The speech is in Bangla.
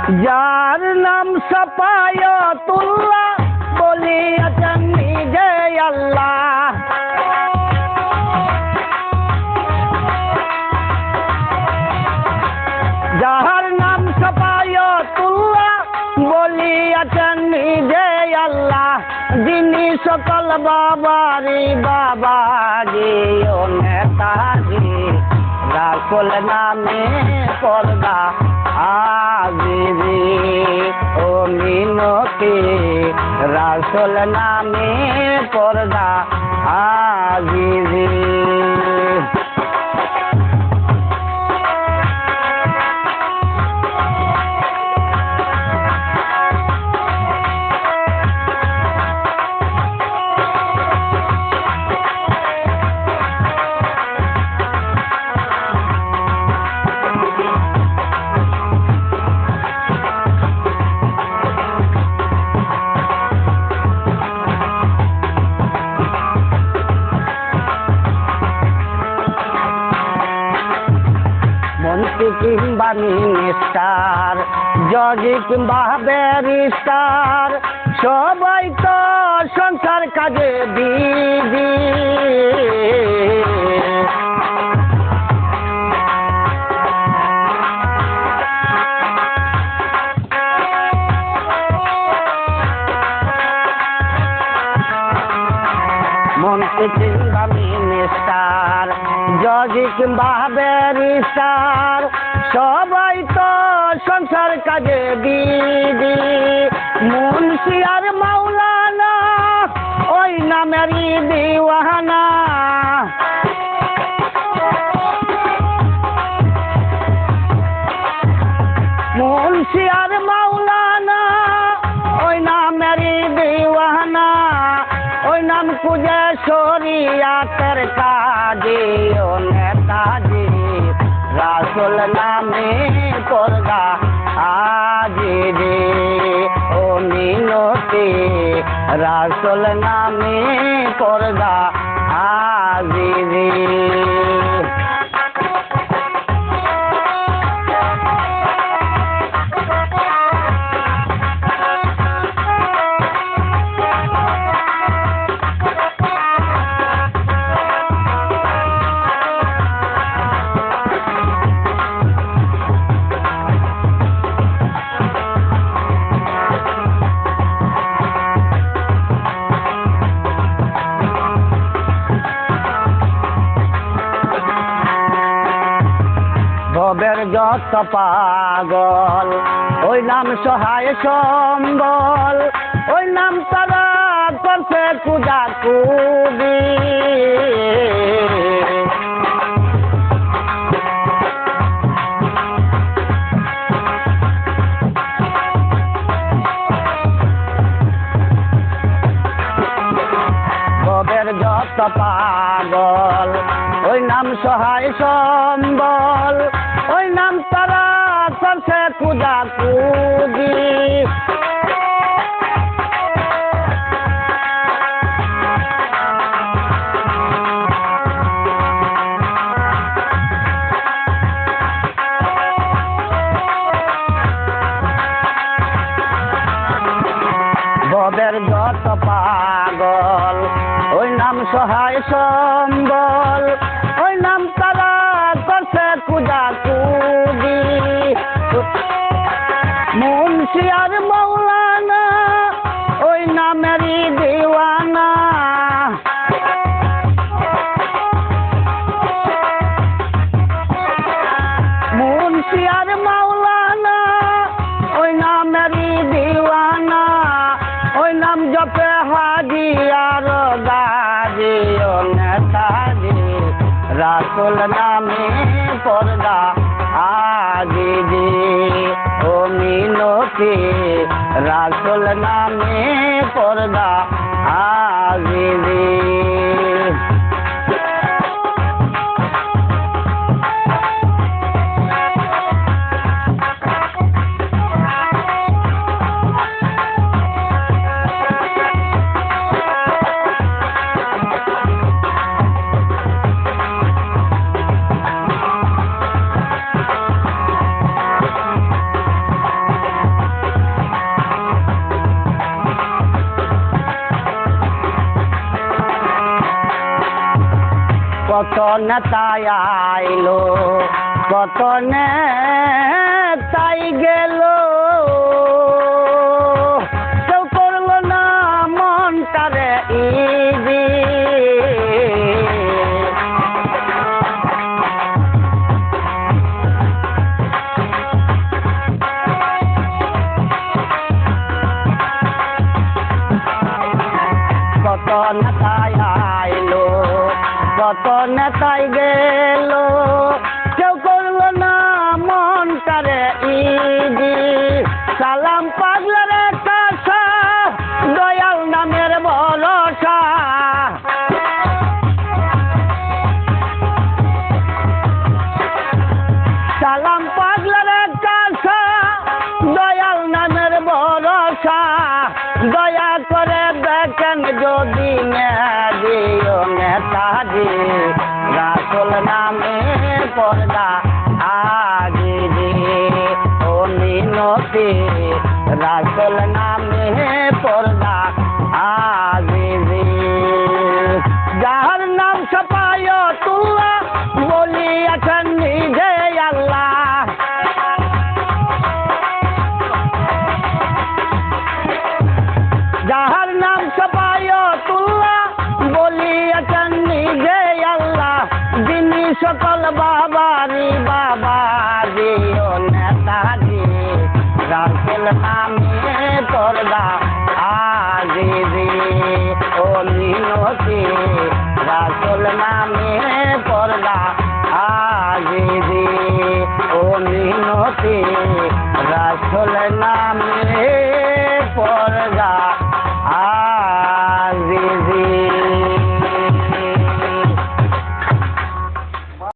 যার নাম সাফায়াতুল্লাহ বলিয়াছেন নিজে আল্লাহ। যার নাম সাফায়াতুল্লাহ বলিয়াছেন নিজে আল্লাহ, যিনি সকল বাবারি বাবা গিয়ে নেতাজি, রাসূল নামে পর্দা আজিজি ও মিনতি, রাসূল নামে পর্দা আজিজি। মন্ত্রী কিংবা মিনিস্টার, জজ কিংবা ব্যারিস্টার, সবাই তো সংসার কাজে বিজি। মন্ত্রী কিংবা মিনিস্টার, জজ কিংবা ব্যারিস্টার, সবাই তো সংসার কাজে বিজি। মুন্সি আর মাওলানা ওই নামেরই দিওয়ানা, মুন্সি আর মাওলানা ওই নামেরই দিওয়ানা। ওই নাম খুঁজে শরিয়াতের কাজী ও নেতাজি, রাসূল নামে পর্দা আজিজি ও মিনতি, রাসূল নামে পর্দা আজিজি। ভবের যত পাগল ওই নাম সহায় সম্বল, ওই নাম তারা করছে কুদাকুদি। ভবের যত পাগল ওই নাম সহায় সম্বল, ওই নাম তারা করছে কুদাকুদি। ভবের যত পাগল ওই নাম সহায় সম্বল, ওই নাম তারা করছে কুদাকুদি। মুন্সি আর মাওলানা ওই নামেরই দিওয়ানা, মুন্সি আর মাওলানা ওই নামেরই দিওয়ানা। ওই নাম জপে হাজি আর গাজি ও নেতাজি, রাসূল নামে পর্দা আজিজি ও মিনতি, রাসূল নামে পর্দা আজিজি। কত নেতাই আইলো কত নেতাই গেল কেউ করলো না মনটারে ইদি কত নেতাই আইলো কত নেতাই গেল কেউ করলো না মনটারে ইদি সালাম পাগলার কাছা দয়াল নামের ভরসা সালাম পাগলার কাছা দয়াল নামের ভরসা দয়া করে দেখেন যদি দিও নেতাজি রাসুল নামে পর্দা আগিরি ও মিনতি রাসুল নামে পর্দা আগিরি যার নাম সফায়তুল্লাহ বলিয়াছেন নিজে আল্লাহ যাহার নাম সফায়তুল্লাহ বলিয়াছেন নিজে আল্লাহ যিনি সকল বাবারি বাবাজি ও নেতাজি রাসুল নামে পর্দা আগিরি ও মিনতি রাসুল নামে পর্দা আগিরি ও মিনতি রাসুল নামে